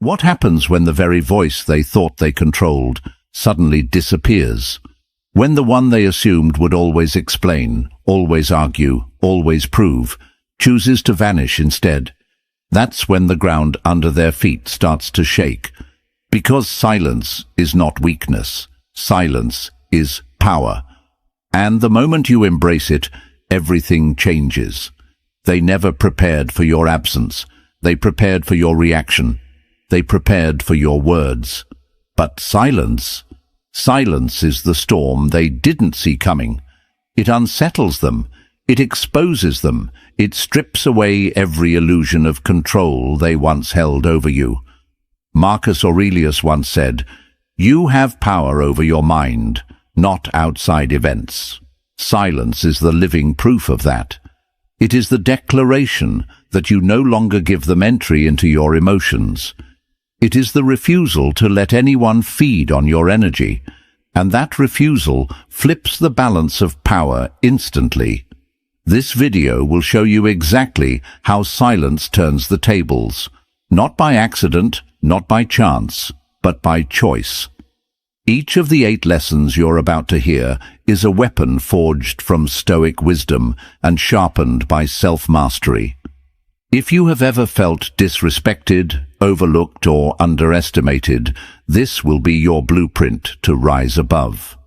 What happens when the very voice they thought they controlled suddenly disappears? When the one they assumed would always explain, always argue, always prove, chooses to vanish instead? That's when the ground under their feet starts to shake. Because silence is not weakness. Silence is power. And the moment you embrace it, everything changes. They never prepared for your absence. They prepared for your reaction. They prepared for your words. But silence is the storm they didn't see coming. It unsettles them. It exposes them. It strips away every illusion of control they once held over you. Marcus Aurelius once said, "You have power over your mind, not outside events." Silence is the living proof of that. It is the declaration that you no longer give them entry into your emotions. It is the refusal to let anyone feed on your energy, and that refusal flips the balance of power instantly. This video will show you exactly how silence turns the tables, not by accident, not by chance, but by choice. Each of the 8 lessons you're about to hear is a weapon forged from Stoic wisdom and sharpened by self-mastery. If you have ever felt disrespected, overlooked, or underestimated, this will be your blueprint to rise above.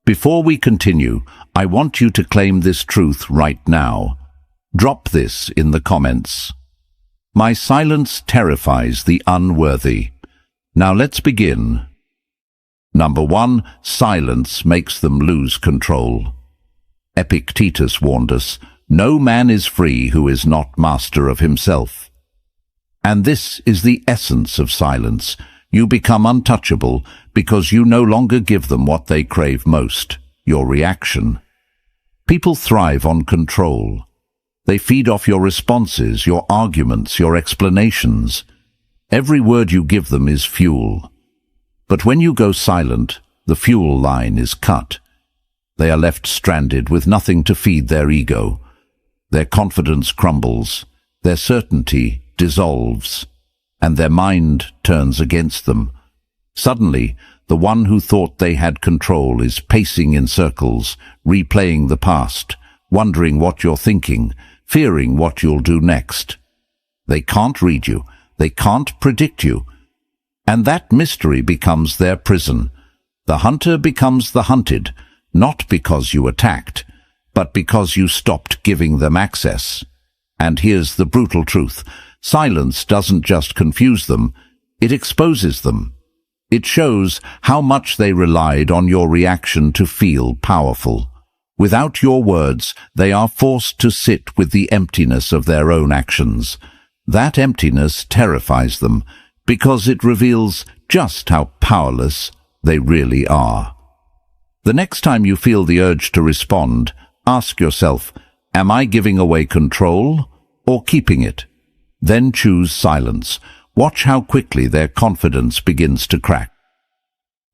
Before we continue, I want you to claim this truth right now. Drop this in the comments. My silence terrifies the unworthy. Now let's begin. Number 1, silence makes them lose control. Epictetus warned us, "No man is free who is not master of himself." And this is the essence of silence. You become untouchable because you no longer give them what they crave most, your reaction. People thrive on control. They feed off your responses, your arguments, your explanations. Every word you give them is fuel. But when you go silent, the fuel line is cut. They are left stranded with nothing to feed their ego. Their confidence crumbles, their certainty dissolves, and their mind turns against them. Suddenly, the one who thought they had control is pacing in circles, replaying the past, wondering what you're thinking, fearing what you'll do next. They can't read you, they can't predict you, and that mystery becomes their prison. The hunter becomes the hunted, not because you attacked, but because you stopped giving them access. And here's the brutal truth. Silence doesn't just confuse them, it exposes them. It shows how much they relied on your reaction to feel powerful. Without your words, they are forced to sit with the emptiness of their own actions. That emptiness terrifies them, because it reveals just how powerless they really are. The next time you feel the urge to respond, ask yourself, am I giving away control or keeping it? Then choose silence. Watch how quickly their confidence begins to crack.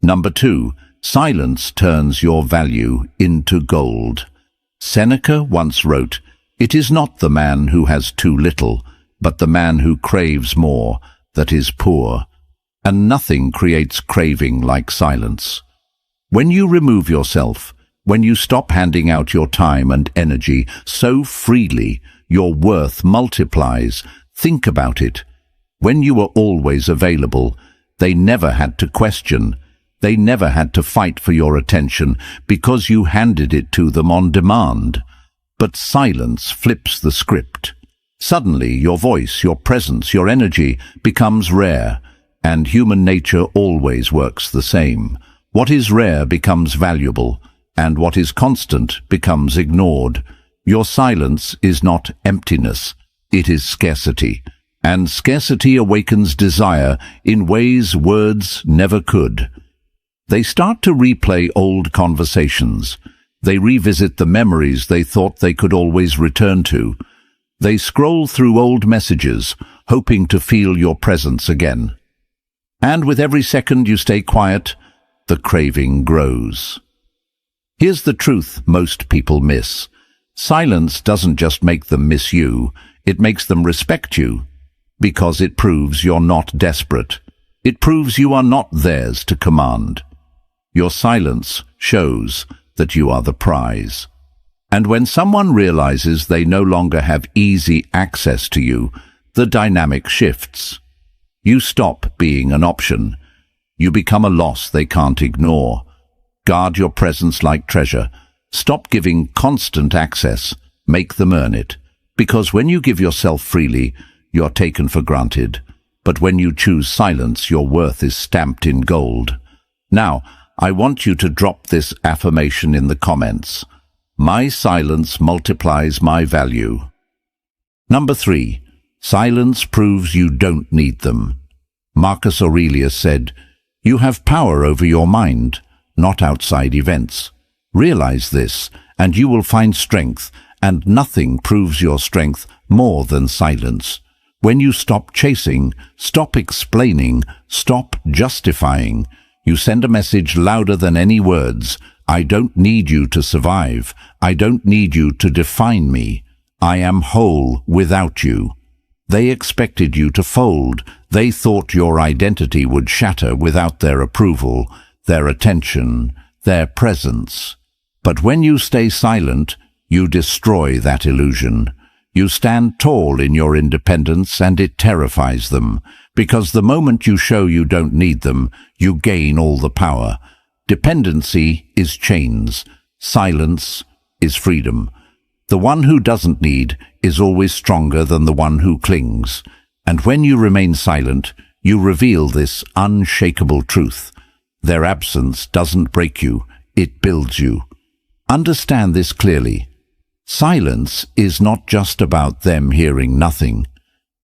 Number 2, silence turns your value into gold. Seneca once wrote, "It is not the man who has too little, but the man who craves more that is poor." And nothing creates craving like silence. When you remove yourself, when you stop handing out your time and energy so freely, your worth multiplies. Think about it. When you were always available, they never had to question. They never had to fight for your attention because you handed it to them on demand. But silence flips the script. Suddenly, your voice, your presence, your energy becomes rare, and human nature always works the same. What is rare becomes valuable, and what is constant becomes ignored. Your silence is not emptiness, it is scarcity. And scarcity awakens desire in ways words never could. They start to replay old conversations. They revisit the memories they thought they could always return to. They scroll through old messages, hoping to feel your presence again. And with every second you stay quiet, the craving grows. Here's the truth most people miss. Silence doesn't just make them miss you, it makes them respect you. Because it proves you're not desperate. It proves you are not theirs to command. Your silence shows that you are the prize. And when someone realizes they no longer have easy access to you, the dynamic shifts. You stop being an option. You become a loss they can't ignore. Guard your presence like treasure. Stop giving constant access. Make them earn it. Because when you give yourself freely, you're taken for granted. But when you choose silence, your worth is stamped in gold. Now, I want you to drop this affirmation in the comments. My silence multiplies my value. Number 3. Silence proves you don't need them. Marcus Aurelius said, "You have power over your mind, not outside events. Realize this, and you will find strength, and nothing proves your strength more than silence. When you stop chasing, stop explaining, stop justifying, you send a message louder than any words. I don't need you to survive. I don't need you to define me. I am whole without you." They expected you to fold. They thought your identity would shatter without their approval, their attention, their presence. But when you stay silent, you destroy that illusion. You stand tall in your independence, and it terrifies them, because the moment you show you don't need them, you gain all the power. Dependency is chains. Silence is freedom. The one who doesn't need is always stronger than the one who clings. And when you remain silent, you reveal this unshakable truth. Their absence doesn't break you, it builds you. Understand this clearly. Silence is not just about them hearing nothing.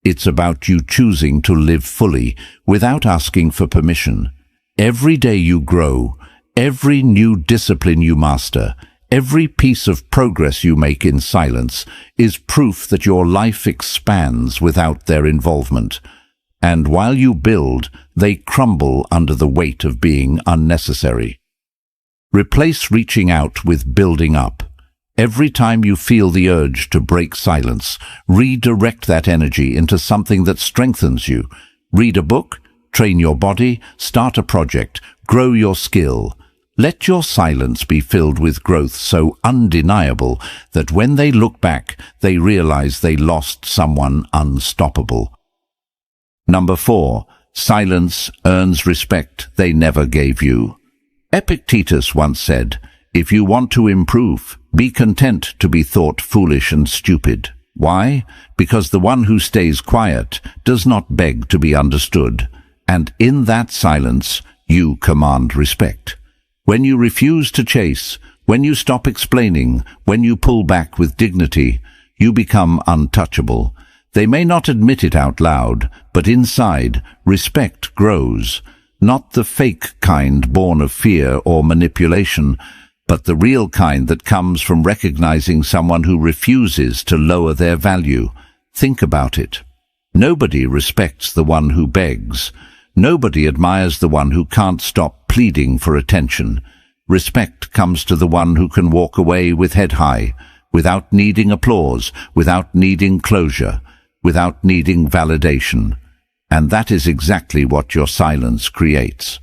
It's about you choosing to live fully without asking for permission. Every day you grow, every new discipline you master, every piece of progress you make in silence is proof that your life expands without their involvement. And while you build, they crumble under the weight of being unnecessary. Replace reaching out with building up. Every time you feel the urge to break silence, redirect that energy into something that strengthens you. Read a book, train your body, start a project, grow your skill. Let your silence be filled with growth so undeniable that when they look back, they realize they lost someone unstoppable. Number 4. Silence earns respect they never gave you. Epictetus once said, "If you want to improve, be content to be thought foolish and stupid." Why? Because the one who stays quiet does not beg to be understood, and in that silence you command respect. When you refuse to chase, when you stop explaining, when you pull back with dignity, you become untouchable. They may not admit it out loud, but inside, respect grows. Not the fake kind born of fear or manipulation, but the real kind that comes from recognizing someone who refuses to lower their value. Think about it. Nobody respects the one who begs. Nobody admires the one who can't stop pleading for attention. Respect comes to the one who can walk away with head high, without needing applause, without needing closure, without needing validation. And that is exactly what your silence creates.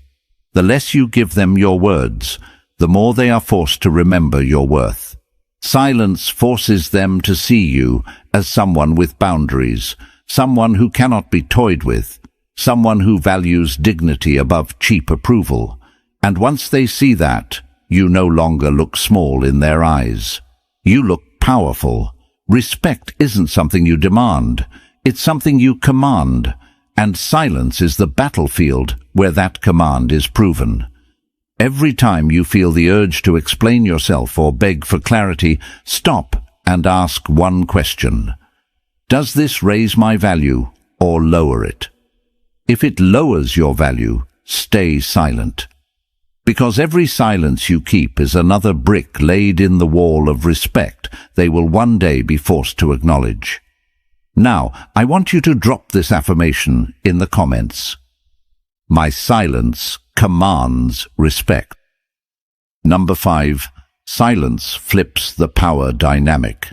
The less you give them your words, the more they are forced to remember your worth. Silence forces them to see you as someone with boundaries, someone who cannot be toyed with, someone who values dignity above cheap approval. And once they see that, you no longer look small in their eyes. You look powerful. Respect isn't something you demand, it's something you command. And silence is the battlefield where that command is proven. Every time you feel the urge to explain yourself or beg for clarity, stop and ask one question. Does this raise my value or lower it? If it lowers your value, stay silent. Because every silence you keep is another brick laid in the wall of respect they will one day be forced to acknowledge. Now, I want you to drop this affirmation in the comments. My silence commands respect. Number 5. Silence flips the power dynamic.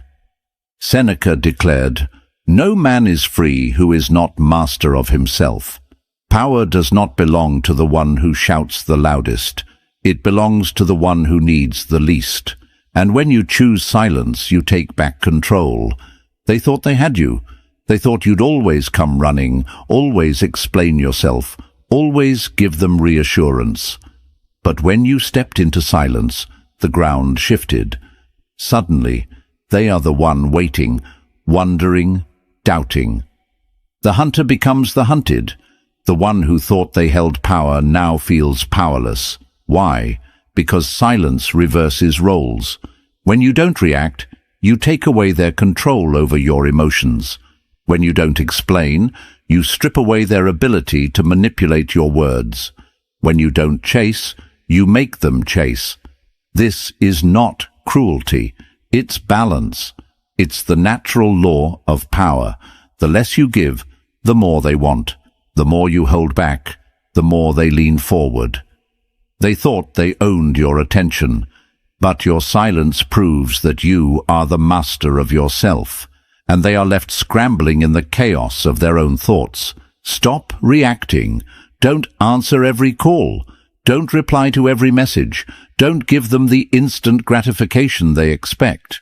Seneca declared, No man is free who is not master of himself. Power does not belong to the one who shouts the loudest. It belongs to the one who needs the least. And when you choose silence, you take back control. They thought they had you. They thought you'd always come running, always explain yourself, always give them reassurance. But when you stepped into silence, the ground shifted. Suddenly, they are the one waiting, wondering, doubting. The hunter becomes the hunted. The one who thought they held power now feels powerless. Why? Because silence reverses roles. When you don't react, you take away their control over your emotions. When you don't explain, you strip away their ability to manipulate your words. When you don't chase, you make them chase. This is not cruelty. It's balance. It's the natural law of power. The less you give, the more they want. The more you hold back, the more they lean forward. They thought they owned your attention, but your silence proves that you are the master of yourself, and they are left scrambling in the chaos of their own thoughts. Stop reacting. Don't answer every call. Don't reply to every message. Don't give them the instant gratification they expect.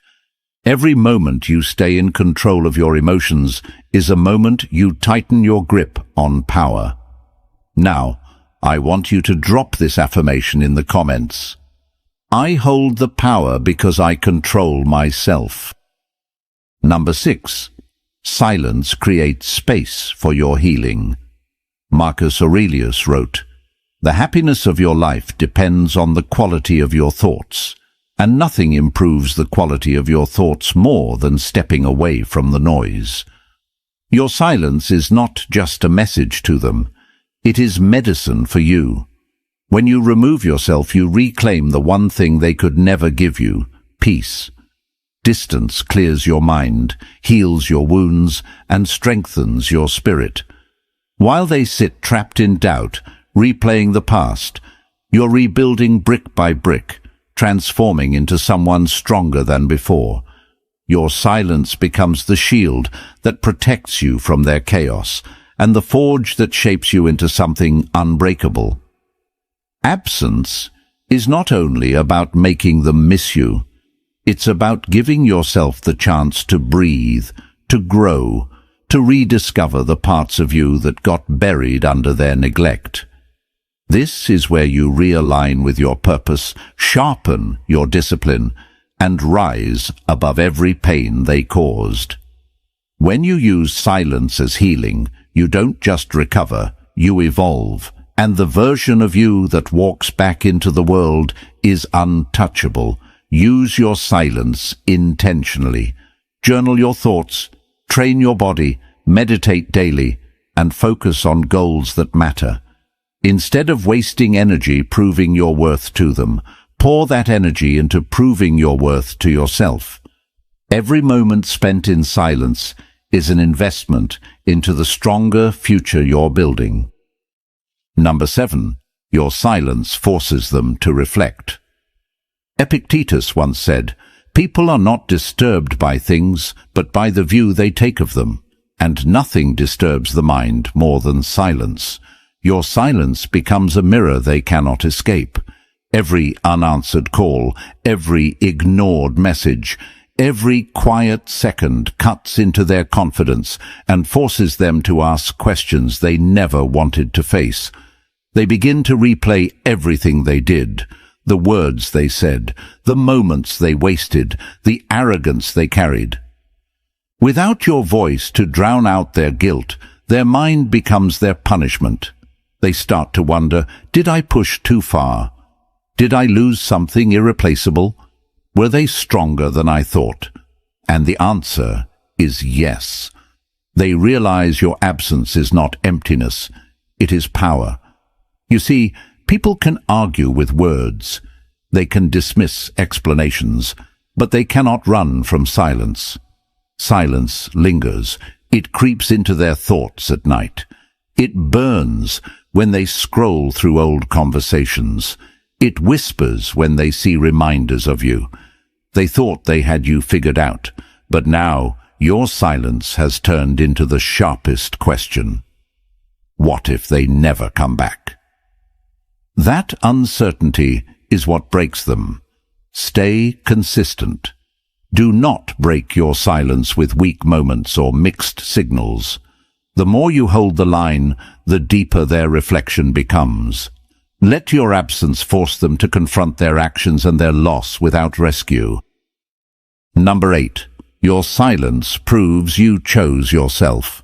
Every moment you stay in control of your emotions is a moment you tighten your grip on power. Now, I want you to drop this affirmation in the comments. I hold the power because I control myself. Number 6. Silence creates space for your healing. Marcus Aurelius wrote, "The happiness of your life depends on the quality of your thoughts, and nothing improves the quality of your thoughts more than stepping away from the noise." Your silence is not just a message to them. It is medicine for you. When you remove yourself, you reclaim the one thing they could never give you, peace. Distance clears your mind, heals your wounds, and strengthens your spirit. While they sit trapped in doubt, replaying the past, you're rebuilding brick by brick, transforming into someone stronger than before. Your silence becomes the shield that protects you from their chaos, and the forge that shapes you into something unbreakable. Absence is not only about making them miss you. It's about giving yourself the chance to breathe, to grow, to rediscover the parts of you that got buried under their neglect. This is where you realign with your purpose, sharpen your discipline, and rise above every pain they caused. When you use silence as healing, you don't just recover, you evolve, and the version of you that walks back into the world is untouchable. Use your silence intentionally. Journal your thoughts, train your body, meditate daily, and focus on goals that matter. Instead of wasting energy proving your worth to them, pour that energy into proving your worth to yourself. Every moment spent in silence is an investment into the stronger future you're building. Number 7. Your silence forces them to reflect. Epictetus once said, "People are not disturbed by things, but by the view they take of them, and nothing disturbs the mind more than silence. Your silence becomes a mirror they cannot escape. Every unanswered call, every ignored message, every quiet second cuts into their confidence and forces them to ask questions they never wanted to face. They begin to replay everything they did, the words they said, the moments they wasted, the arrogance they carried. Without your voice to drown out their guilt, their mind becomes their punishment. They start to wonder, did I push too far? Did I lose something irreplaceable? Were they stronger than I thought? And the answer is yes. They realize your absence is not emptiness, it is power. You see, people can argue with words. They can dismiss explanations, but they cannot run from silence. Silence lingers. It creeps into their thoughts at night. It burns when they scroll through old conversations. It whispers when they see reminders of you. They thought they had you figured out, but now your silence has turned into the sharpest question. What if they never come back? That uncertainty is what breaks them. Stay consistent. Do not break your silence with weak moments or mixed signals. The more you hold the line, the deeper their reflection becomes. Let your absence force them to confront their actions and their loss without rescue. Number 8. Your silence proves you chose yourself.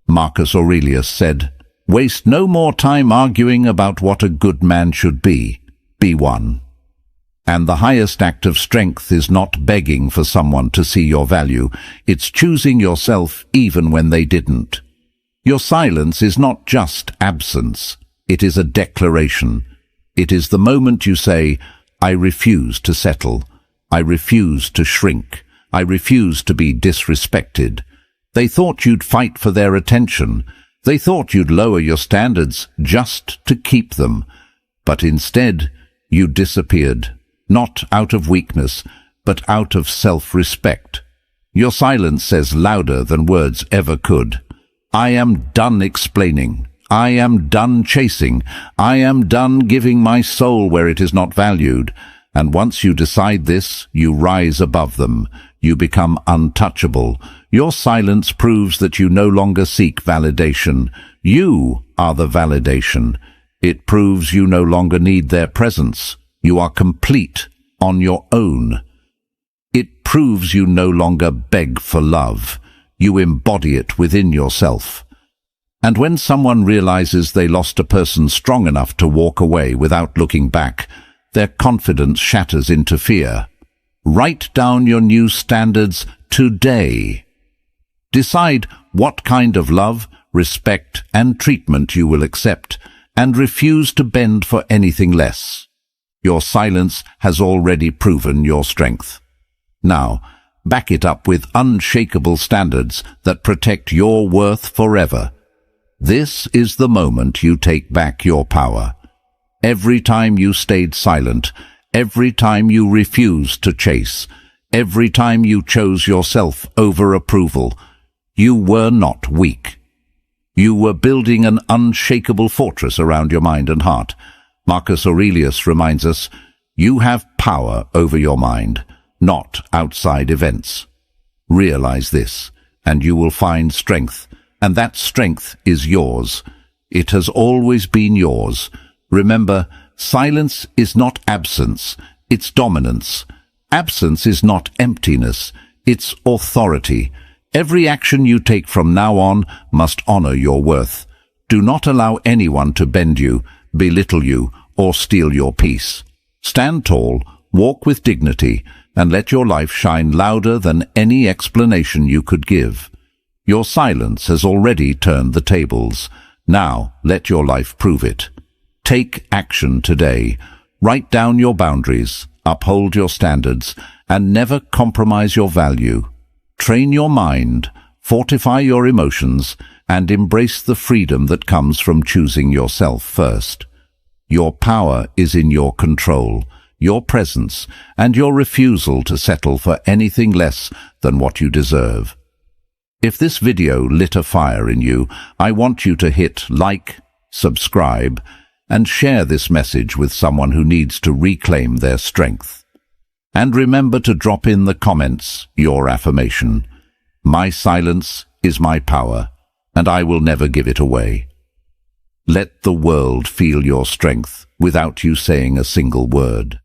Marcus Aurelius said, "Waste no more time arguing about what a good man should be. Be one." And the highest act of strength is not begging for someone to see your value. It's choosing yourself even when they didn't. Your silence is not just absence. It is a declaration. It is the moment you say, "I refuse to settle. I refuse to shrink. I refuse to be disrespected." They thought you'd fight for their attention. They thought you'd lower your standards just to keep them. But instead, you disappeared, not out of weakness, but out of self-respect. Your silence says louder than words ever could. I am done explaining. I am done chasing. I am done giving my soul where it is not valued. And once you decide this, you rise above them. You become untouchable. Your silence proves that you no longer seek validation. You are the validation. It proves you no longer need their presence. You are complete on your own. It proves you no longer beg for love. You embody it within yourself. And when someone realizes they lost a person strong enough to walk away without looking back, their confidence shatters into fear. Write down your new standards today. Decide what kind of love, respect, and treatment you will accept, and refuse to bend for anything less. Your silence has already proven your strength. Now, back it up with unshakable standards that protect your worth forever. This is the moment you take back your power. Every time you stayed silent, every time you refused to chase, every time you chose yourself over approval, you were not weak. You were building an unshakable fortress around your mind and heart. Marcus Aurelius reminds us, you have power over your mind, not outside events. Realize this, and you will find strength, and that strength is yours. It has always been yours. Remember, silence is not absence, it's dominance. Absence is not emptiness, it's authority. Every action you take from now on must honor your worth. Do not allow anyone to bend you, belittle you, or steal your peace. Stand tall, walk with dignity, and let your life shine louder than any explanation you could give. Your silence has already turned the tables. Now let your life prove it. Take action today. Write down your boundaries, uphold your standards, and never compromise your value. Train your mind, fortify your emotions, and embrace the freedom that comes from choosing yourself first. Your power is in your control, your presence, and your refusal to settle for anything less than what you deserve. If this video lit a fire in you, I want you to hit like, subscribe, and share this message with someone who needs to reclaim their strength. And remember to drop in the comments your affirmation. My silence is my power, and I will never give it away. Let the world feel your strength without you saying a single word.